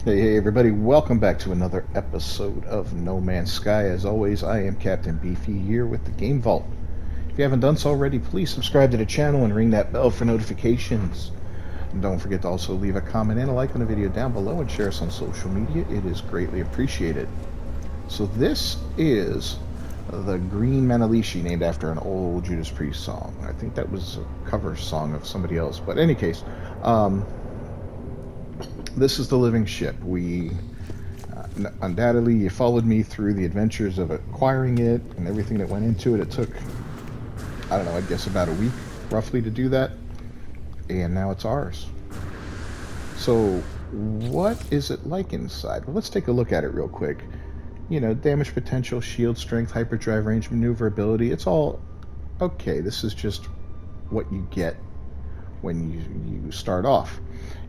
Hey, everybody, welcome back to another episode of No Man's Sky. As always, I am Captain Beefy here with the Game Vault. If you haven't done so already, please subscribe to the channel and ring that bell for notifications. And don't forget to also leave a comment and a like on the video down below and share us on social media. It is greatly appreciated. So this is the Green Manalishi, named after an old Judas Priest song. I think that was a cover song of somebody else. But in any case, this is the living ship. Undoubtedly, you followed me through the adventures of acquiring it and everything that went into it. It took, I don't know, I guess about a week roughly to do that, and now it's ours. So what is it like inside? Well, let's take a look at it real quick. You know, damage potential, shield strength, hyperdrive range, maneuverability, it's all okay. This is just what you get when you start off.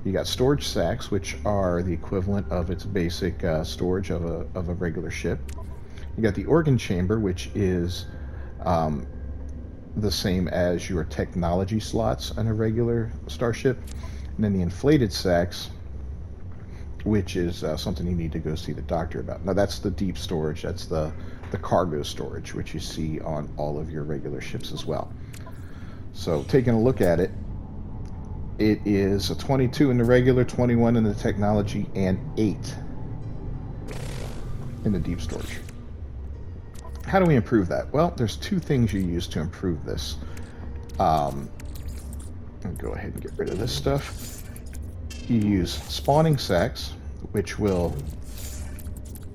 You got storage sacks, which are the equivalent of its basic storage of a regular ship. You got the organ chamber, which is the same as your technology slots on a regular starship. And then the inflated sacks, which is something you need to go see the doctor about. Now that's the deep storage. That's the cargo storage, which you see on all of your regular ships as well. So taking a look at it, it is a 22 in the regular, 21 in the technology, and 8 in the deep storage. How do we improve that? Well, there's two things you use to improve this. I'll go ahead and get rid of this stuff. You use spawning sacks, which will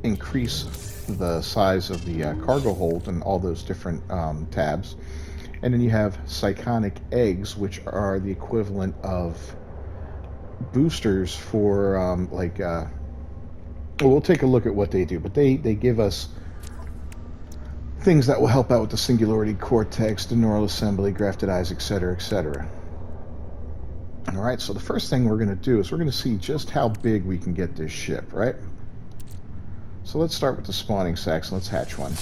increase the size of the cargo hold and all those different tabs. And then you have Cyconic Eggs, which are the equivalent of boosters for, we'll take a look at what they do, but they give us things that will help out with the Singularity Cortex, the neural assembly, grafted eyes, etc., etc. All right, so the first thing we're going to do is we're going to see just how big we can get this ship, right? So let's start with the spawning sacks and let's hatch one.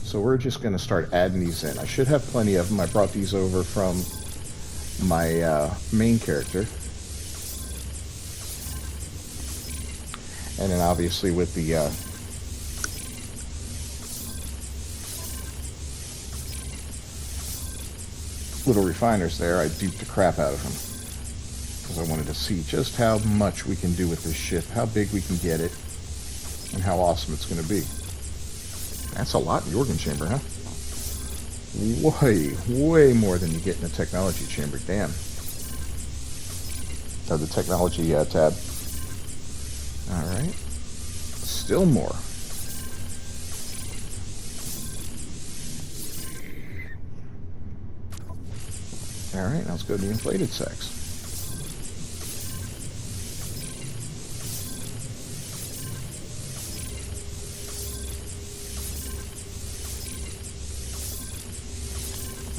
So we're just going to start adding these in. I should have plenty of them. I brought these over from my main character. And then obviously with the little refiners there, I duped the crap out of them. Because I wanted to see just how much we can do with this ship, how big we can get it, and how awesome it's going to be. That's a lot in the organ chamber, huh? Way more than you get in the technology chamber. Damn. Oh, the technology tab. Alright. Still more. Alright, now let's go to the inflated sacks.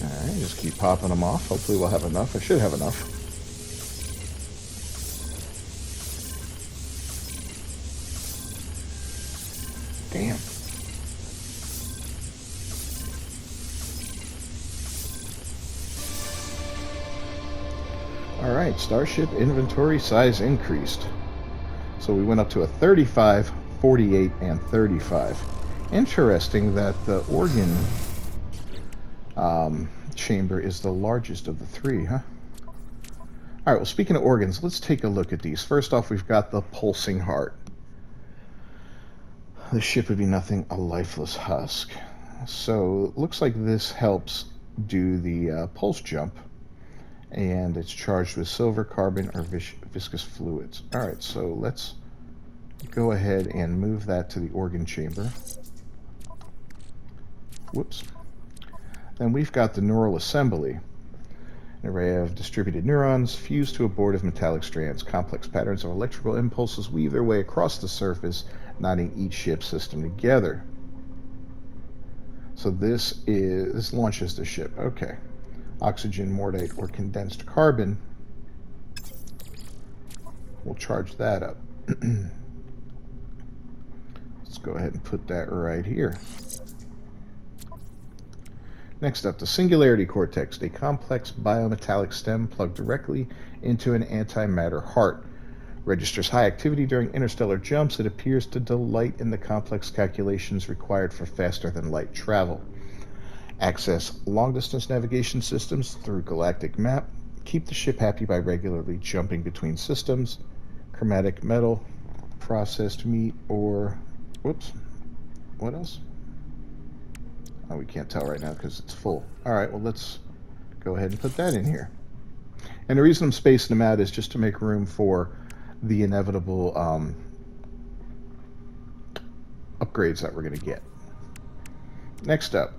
Alright, just keep popping them off. Hopefully we'll have enough. I should have enough. Damn. Alright, starship inventory size increased. So we went up to a 35, 48, and 35. Interesting that the organ chamber is the largest of the three, huh? Alright, well, speaking of organs, let's take a look at these. First off, we've got the pulsing heart. The ship would be nothing, a lifeless husk. So it looks like this helps do the pulse jump, and it's charged with silver, carbon, or viscous fluids. Alright, so let's go ahead and move that to the organ chamber. Whoops. Then we've got the neural assembly. An array of distributed neurons fused to a board of metallic strands. Complex patterns of electrical impulses weave their way across the surface, knotting each ship system together. So this launches the ship. Okay. Oxygen, mordite, or condensed carbon. We'll charge that up. Let's go ahead and put that right here. Next up, the Singularity Cortex, a complex biometallic stem plugged directly into an antimatter heart. Registers high activity during interstellar jumps. It appears to delight in the complex calculations required for faster-than-light travel. Access long-distance navigation systems through galactic map. Keep the ship happy by regularly jumping between systems. Chromatic metal, processed meat, or... Whoops. What else? Oh, we can't tell right now because it's full. Alright, well, let's go ahead and put that in here. And the reason I'm spacing them out is just to make room for the inevitable upgrades that we're going to get. Next up,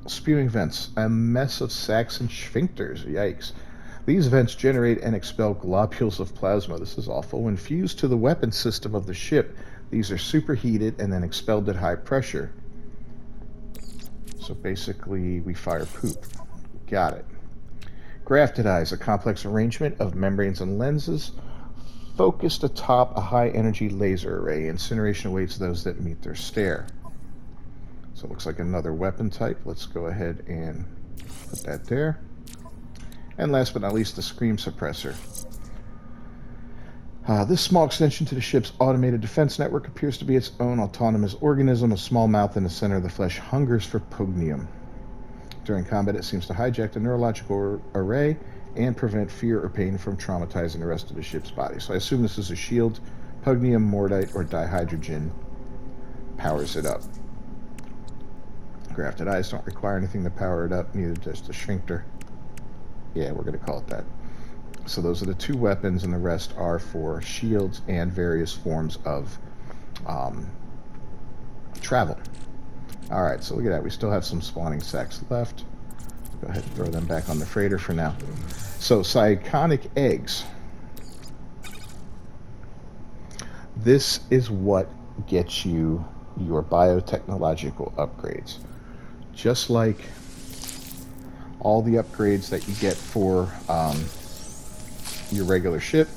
Spewing Vents, a mess of sacs and sphincters. Yikes. These vents generate and expel globules of plasma. This is awful. When fused to the weapon system of the ship, these are superheated and then expelled at high pressure. So basically, we fire poop. Got it. Grafted eyes, a complex arrangement of membranes and lenses focused atop a high-energy laser array. Incineration awaits those that meet their stare. So it looks like another weapon type. Let's go ahead and put that there. And last but not least, the Scream Suppressor. This small extension to the ship's automated defense network appears to be its own autonomous organism. A small mouth in the center of the flesh hungers for pugnium. During combat, it seems to hijack the neurological array and prevent fear or pain from traumatizing the rest of the ship's body. So I assume this is a shield. Pugnium, mordite, or dihydrogen powers it up. Grafted eyes don't require anything to power it up, neither does the sphincter. Yeah, we're going to call it that. So those are the two weapons, and the rest are for shields and various forms of travel. Alright, so look at that. We still have some spawning sacs left. Go ahead and throw them back on the freighter for now. So, Cyconic Eggs. This is what gets you your biotechnological upgrades. Just like all the upgrades that you get for your regular ship,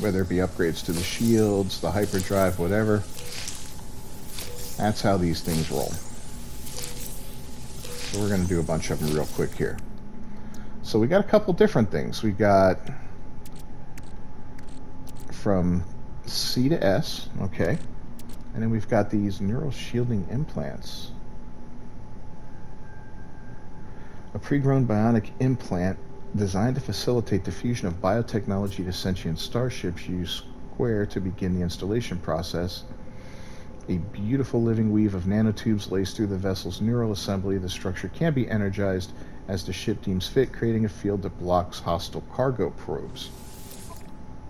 whether it be upgrades to the shields, the hyperdrive, whatever. That's how these things roll. So we're going to do a bunch of them real quick here. So we got a couple different things. We got from C to S, okay. And then we've got these neural shielding implants. A pre-grown bionic implant designed to facilitate the fusion of biotechnology to sentient starships. Use square to begin the installation process. A beautiful living weave of nanotubes laced through the vessel's neural assembly. The structure can be energized as the ship deems fit, creating a field that blocks hostile cargo probes.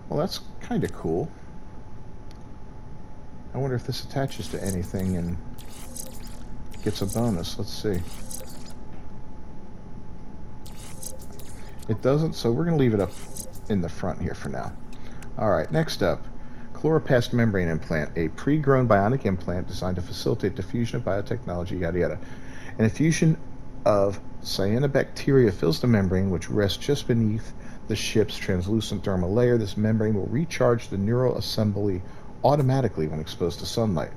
Well, that's kind of cool. I wonder if this attaches to anything and gets a bonus. Let's see. It doesn't, so we're going to leave it up in the front here for now. Alright, next up. Chloroplast membrane implant, a pre-grown bionic implant designed to facilitate the fusion of biotechnology, yada yada. An infusion of cyanobacteria fills the membrane, which rests just beneath the ship's translucent dermal layer. This membrane will recharge the neural assembly automatically when exposed to sunlight.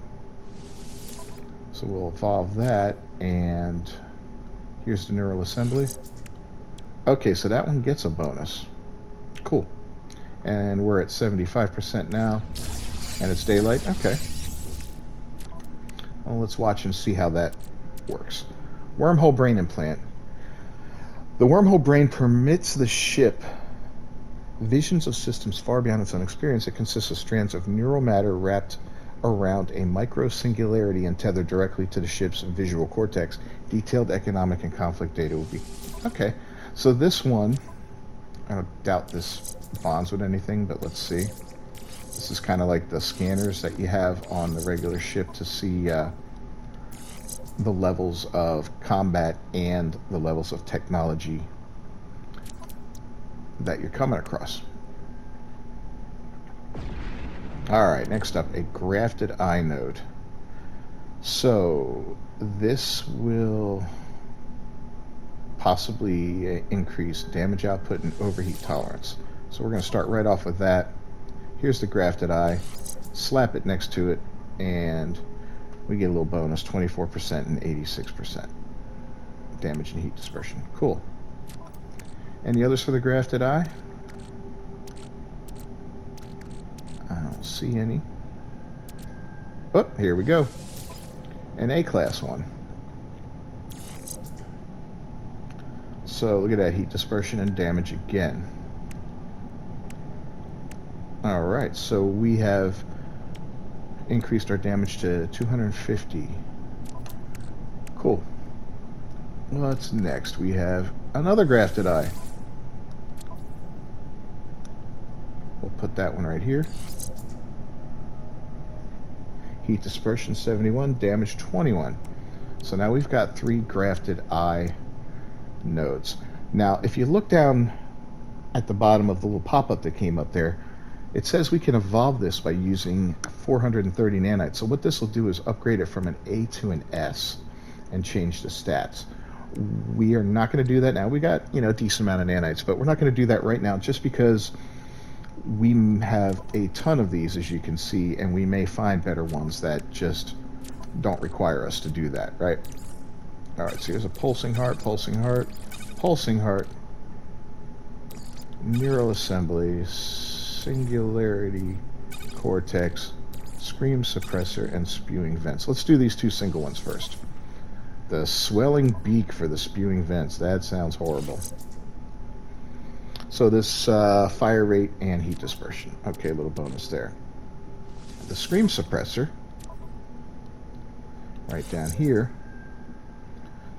So we'll evolve that, and here's the neural assembly. Okay, so that one gets a bonus. Cool. And we're at 75% now, and it's daylight. Okay. Well, let's watch and see how that works. Wormhole brain implant. The wormhole brain permits the ship visions of systems far beyond its own experience. It consists of strands of neural matter wrapped around a micro-singularity and tethered directly to the ship's visual cortex. Detailed economic and conflict data will be... Okay, so this one, I doubt this bonds with anything, but let's see. This is kind of like the scanners that you have on the regular ship to see the levels of combat and the levels of technology that you're coming across. Alright, next up, a grafted eye node. So this will possibly increase damage output and overheat tolerance. So we're going to start right off with that. Here's the grafted eye. Slap it next to it, and we get a little bonus, 24% and 86% damage and heat dispersion. Cool. Any others for the grafted eye? don't see any. Oh, here we go. An A-class one. So look at that, heat dispersion and damage again. Alright, so we have increased our damage to 250. Cool. What's next? We have another grafted eye. We'll put that one right here. Heat dispersion 71, damage 21. So now we've got 3 grafted eye nodes. Now, if you look down at the bottom of the little pop-up that came up there, it says we can evolve this by using 430 nanites. So what this will do is upgrade it from an A to an S and change the stats. We are not going to do that now. We got, a decent amount of nanites, but we're not going to do that right now just because we have a ton of these, as you can see, and we may find better ones that just don't require us to do that, right? Alright, so here's a pulsing heart, pulsing heart, pulsing heart, neural assembly, Singularity Cortex, Scream Suppressor, and Spewing Vents. Let's do these 2 single ones first. The swelling beak for the Spewing Vents. That sounds horrible. So this fire rate and heat dispersion. Okay, a little bonus there. The Scream Suppressor, right down here.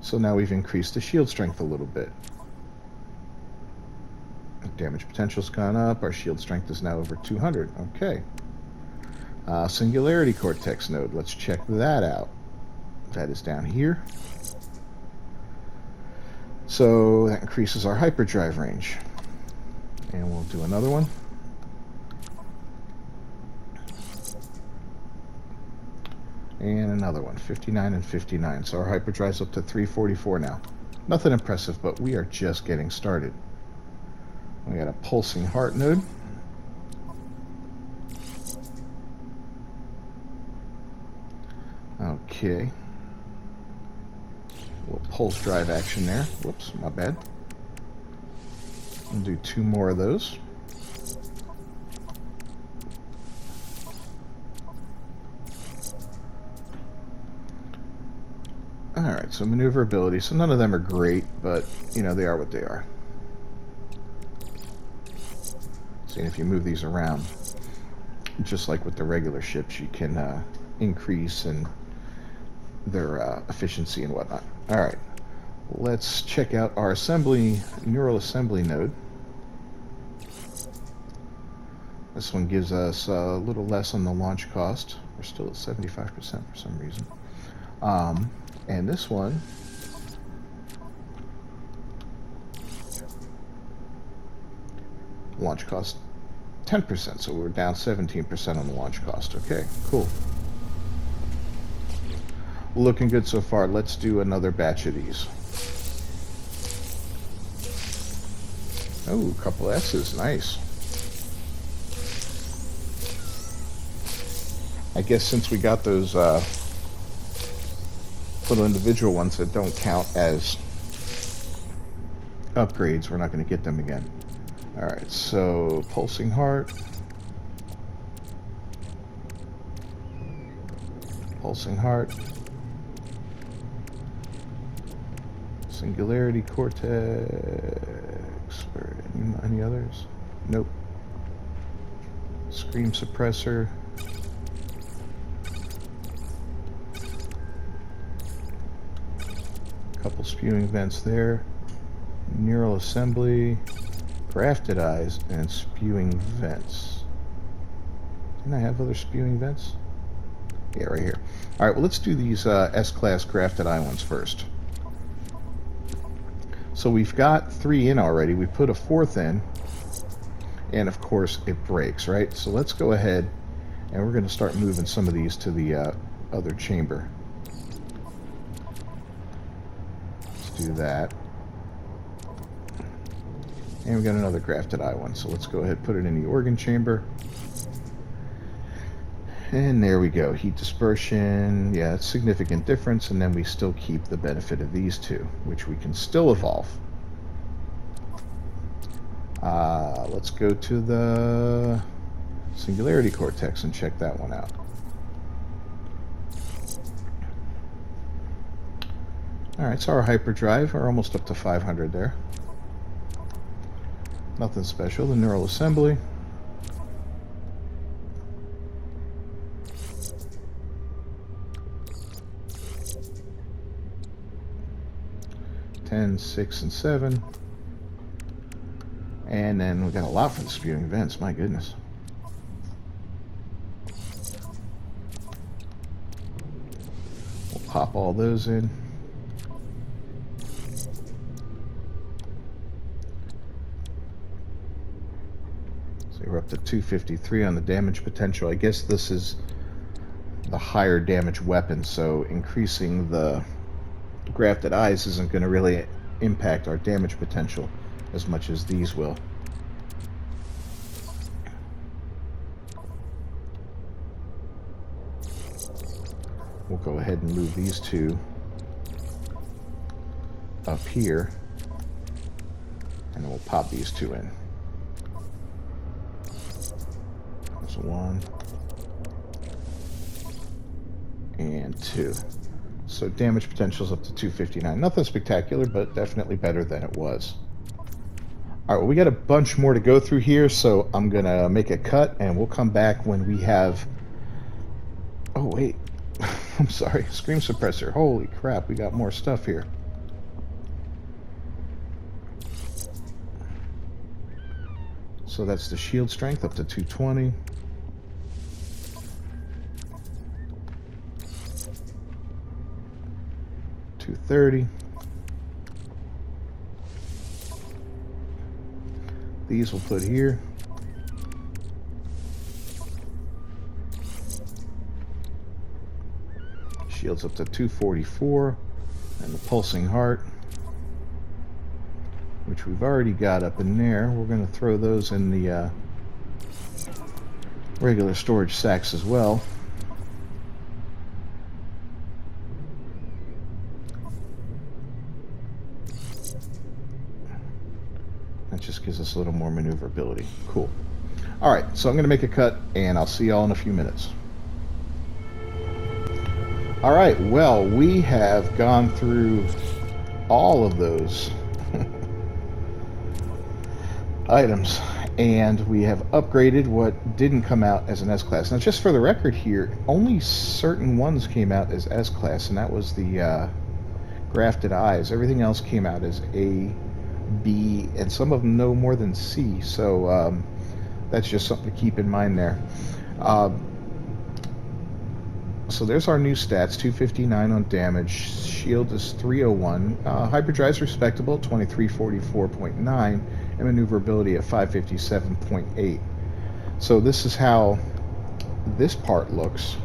So now we've increased the shield strength a little bit. Damage potential's gone up. Our shield strength is now over 200. Okay. Singularity Cortex node. Let's check that out. That is down here. So that increases our hyperdrive range. And we'll do another one. And another one. 59 and 59. So our hyperdrive's up to 344 now. Nothing impressive, but we are just getting started. We got a pulsing heart node. Okay. A little pulse drive action there. Whoops, my bad. We'll do 2 more of those. Alright, so maneuverability. So none of them are great, but, they are what they are. See, if you move these around, just like with the regular ships, you can increase in their efficiency and whatnot. Alright, let's check out our neural assembly node. This one gives us a little less on the launch cost. We're still at 75% for some reason. And this one launch cost 10%, so we're down 17% on the launch cost. Okay, cool. Looking good so far. Let's do another batch of these. Oh, a couple S's, nice. I guess since we got those little individual ones that don't count as upgrades, we're not going to get them again. Alright, so pulsing heart. Pulsing heart. Singularity Cortex. Any others? Nope. Scream Suppressor. Couple Spewing Vents there. Neural assembly. Grafted eyes and Spewing Vents. Didn't I have other Spewing Vents? Yeah, right here. Alright, well, let's do these S-Class grafted eye ones first. So we've got 3 in already. We put a 4th in. And, of course, it breaks, right? So let's go ahead and we're going to start moving some of these to the other chamber. Let's do that. And we got another grafted eye one, so let's go ahead and put it in the organ chamber. And there we go. Heat dispersion, yeah, it's a significant difference, and then we still keep the benefit of these 2, which we can still evolve. Let's go to the Singularity Cortex and check that one out. Alright, so our hyperdrive are almost up to 500 there. Nothing special. The neural assembly. Ten, 6, and 7. And then we got a lot for the spewing vents, my goodness. We'll pop all those in. So we're up to 253 on the damage potential. I guess this is the higher damage weapon, so increasing the grafted eyes isn't going to really impact our damage potential as much as these will. We'll go ahead and move these two up here, and then we'll pop these two in. There's 1 and 2. So damage potential is up to 259. Nothing spectacular, but definitely better than it was. All right, well, we got a bunch more to go through here, so I'm going to make a cut, and we'll come back when we have... Oh, wait. I'm sorry. Scream Suppressor. Holy crap, we got more stuff here. So that's the shield strength up to 220. $230. These we'll put here. Shields up to 244. And the pulsing heart, which we've already got up in there. We're going to throw those in the regular storage sacks as well. That just gives us a little more maneuverability. Cool. All right, so I'm going to make a cut, and I'll see y'all in a few minutes. All right, well, we have gone through all of those items, and we have upgraded what didn't come out as an S-Class. Now, just for the record here, only certain ones came out as S-Class, and that was the grafted eyes. Everything else came out as A, B, and some of them no more than C, so that's just something to keep in mind there. So there's our new stats, 259 on damage, shield is 301, hyperdrive's respectable, 2344.9, and maneuverability at 557.8. So this is how this part looks.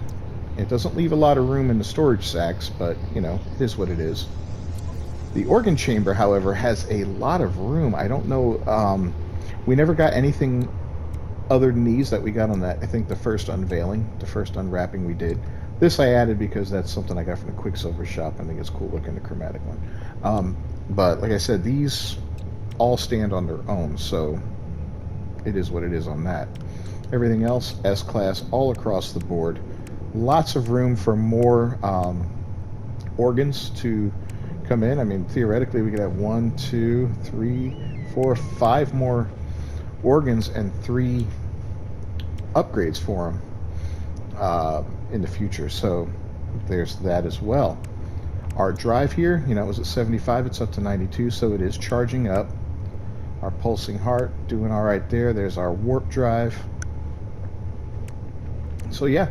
It doesn't leave a lot of room in the storage sacks, but, you know, it is what it is. The organ chamber, however, has a lot of room. I don't know, we never got anything other than these that we got on that, I think the first unveiling, the first unwrapping we did. This I added because that's something I got from the Quicksilver shop. I think it's cool looking, the chromatic one. But like I said, these all stand on their own, so it is what it is on that. Everything else, S-Class, all across the board. Lots of room for more organs to come in. I mean, theoretically, we could have 1, 2, 3, 4, 5 more organs and 3 upgrades for them in the future. So there's that as well. Our drive here, you know, it was at 75, it's up to 92, so it is charging up. Our pulsing heart doing all right there. There's our warp drive. So yeah,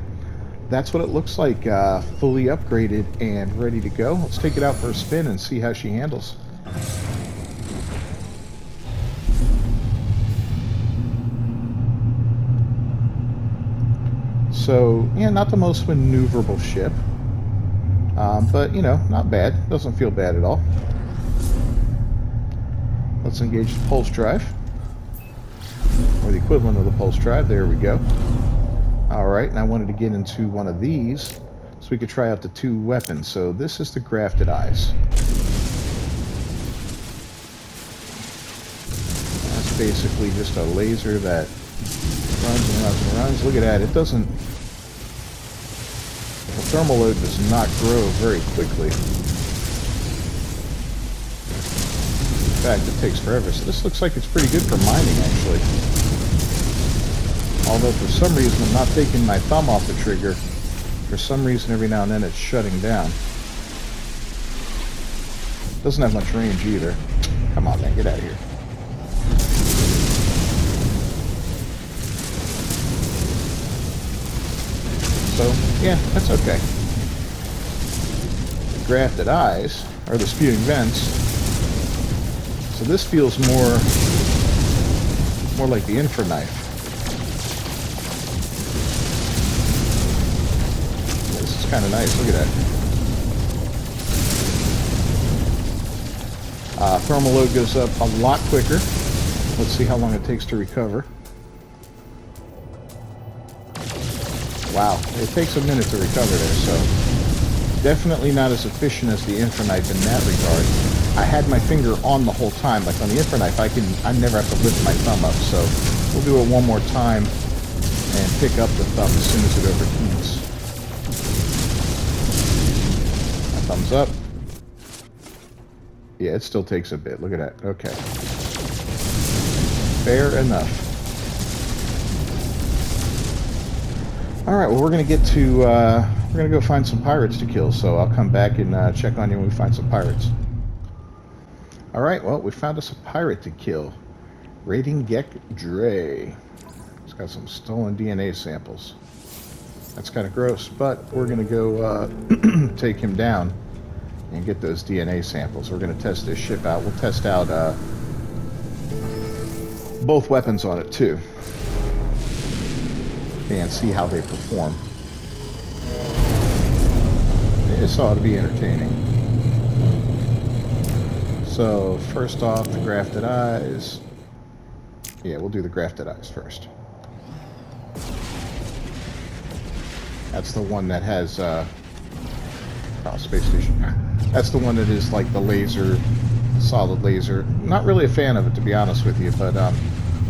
that's what it looks like, fully upgraded and ready to go. Let's take it out for a spin and see how she handles. So, yeah, not the most maneuverable ship, but, you know, not bad. Doesn't feel bad at all. Let's engage the pulse drive, or the equivalent of the pulse drive. There we go. All right, and I wanted to get into one of these so we could try out the 2 weapons. So this is the grafted eyes. That's basically just a laser that Runs and runs and runs. Look at that. It doesn't... The thermal load does not grow very quickly. In fact, it takes forever. So this looks like it's pretty good for mining, actually. Although for some reason I'm not taking my thumb off the trigger. For some reason every now and then it's shutting down. Doesn't have much range either. Come on, man, get out of here. So, yeah, that's okay. The grafted eyes are the spewing vents. So this feels more like the infra knife. This is kind of nice. Look at that. Thermal load goes up a lot quicker. Let's see how long it takes to recover. Wow, it takes a minute to recover there, so definitely not as efficient as the infra knife in that regard. I had my finger on the whole time. Like on the infra knife, I never have to lift my thumb up. So we'll do it one more time and pick up the thumb as soon as it overheats. My thumb's up. Yeah, it still takes a bit. Look at that. Okay. Fair enough. All right. Well, we're gonna get to we're gonna go find some pirates to kill. So I'll come back and check on you when we find some pirates. All right, well, we found us a pirate to kill. Raiding Gek Dre. It's got some stolen DNA samples. That's kind of gross, but we're going to go take him down and get those DNA samples. We're going to test this ship out. We'll test out both weapons on it, too. And see how they perform. This ought to be entertaining. So, first off, the grafted eyes. Yeah, we'll do the grafted eyes first. That's the one that has, space station. That's the one that is like the laser, solid laser. Not really a fan of it, to be honest with you, but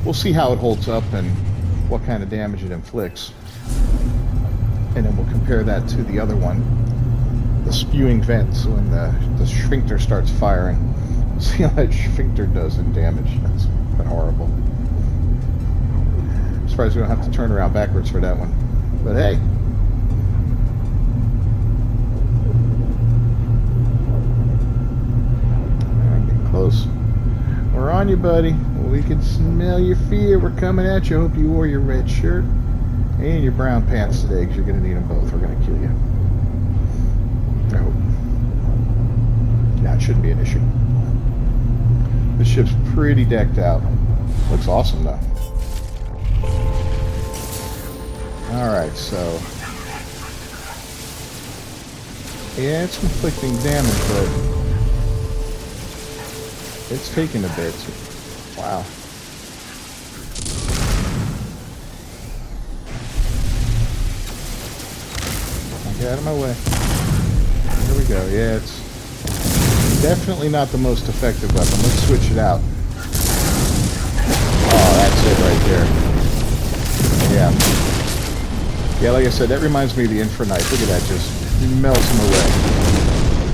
we'll see how it holds up and what kind of damage it inflicts. And then we'll compare that to the other one, the spewing vents, when the sphincter starts firing. See how that sphincter does in damage. That's been horrible. I'm surprised we don't have to turn around backwards for that one. But hey. Alright, getting close. We're on you, buddy. We can smell your fear. We're coming at you. Hope you wore your red shirt and your brown pants today, because you're going to need them both. We're going to kill you. I hope. Nah, it shouldn't be an issue. The ship's pretty decked out. Looks awesome, though. Alright, so... yeah, it's inflicting damage, but... it's taking a bit. Wow. Get out of my way. Here we go. Yeah, it's... definitely not the most effective weapon. Let's switch it out. Oh, that's it right there. Yeah. Yeah, like I said, that reminds me of the infra knife. Look at that, just melts them away.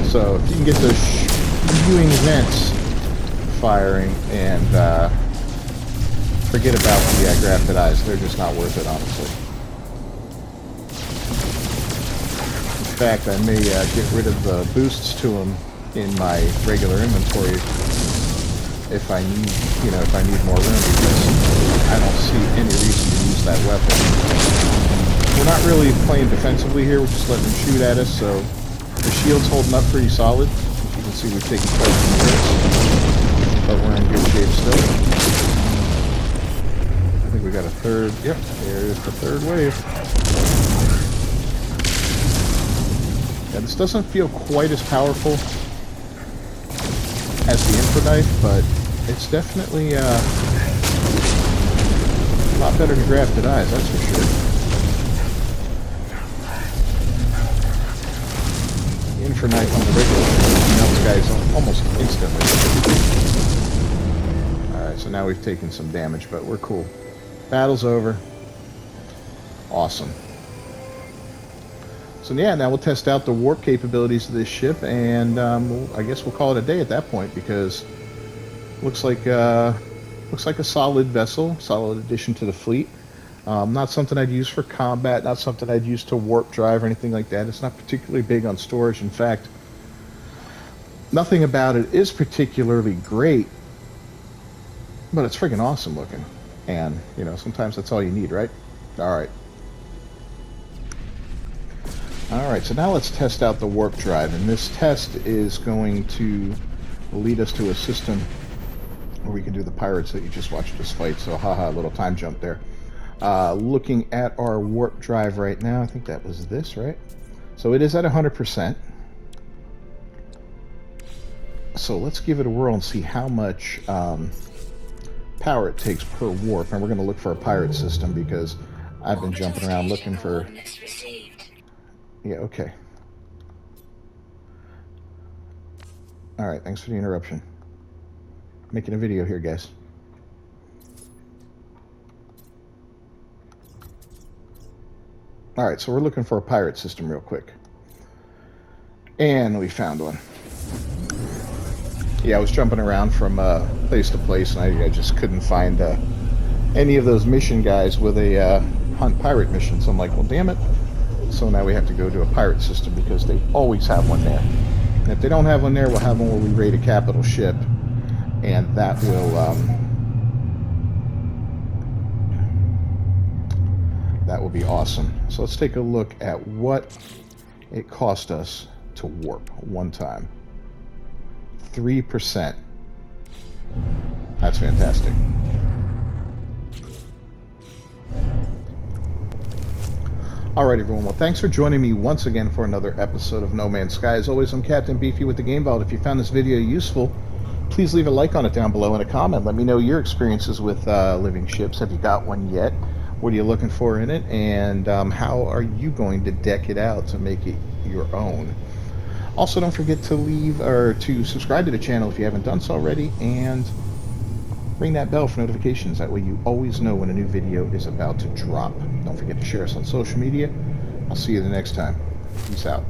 So, if you can get those spewing vents firing and forget about the grafted eyes. They're just not worth it, honestly. In fact, I may get rid of the boosts to them in my regular inventory if I need, if I need more room, because I don't see any reason to use that weapon. We're not really playing defensively here, we're just letting them shoot at us, so the shield's holding up pretty solid. As you can see, we've taken quite a few hits, but we're in good shape still. I think we got a third, yep, there's the third wave. Yeah, this doesn't feel quite as powerful as the infra knife, but it's definitely a lot better than grafted eyes, that's for sure. The infra knife on the regular melts guys almost instantly. Alright, so now we've taken some damage, but we're cool. Battle's over. Awesome. So yeah, now we'll test out the warp capabilities of this ship, and I guess we'll call it a day at that point, because looks like a solid vessel, solid addition to the fleet. Not something I'd use for combat, not something I'd use to warp drive or anything like that. It's not particularly big on storage. In fact, nothing about it is particularly great, but it's friggin' awesome looking. And, you know, sometimes that's all you need, right? Alright. Alright, so now let's test out the warp drive. And this test is going to lead us to a system where we can do the pirates that you just watched us fight. So, haha, a little time jump there. Looking at our warp drive right now, I think that was this, right? So it is at 100%. So let's give it a whirl and see how much power it takes per warp. And we're going to look for a pirate system, because I've been jumping around looking for... Yeah, okay. Alright, thanks for the interruption. Making a video here, guys. Alright, so we're looking for a pirate system real quick. And we found one. Yeah, I was jumping around from place to place, and I just couldn't find any of those mission guys with a hunt pirate mission. So I'm like, well, damn it. So now we have to go to a pirate system, because they always have one there. And if they don't have one there, we'll have one where we raid a capital ship, and that will be awesome. So let's take a look at what it cost us to warp one time. 3%. That's fantastic. Alright everyone, well thanks for joining me once again for another episode of No Man's Sky. As always, I'm Captain Beefy with the Game Vault. If you found this video useful, please leave a like on it down below and a comment. Let me know your experiences with living ships. Have you got one yet? What are you looking for in it? And how are you going to deck it out to make it your own? Also, don't forget to leave or to subscribe to the channel if you haven't done so already, and ring that bell for notifications. That way you always know when a new video is about to drop. Don't forget to share us on social media. I'll see you the next time. Peace out.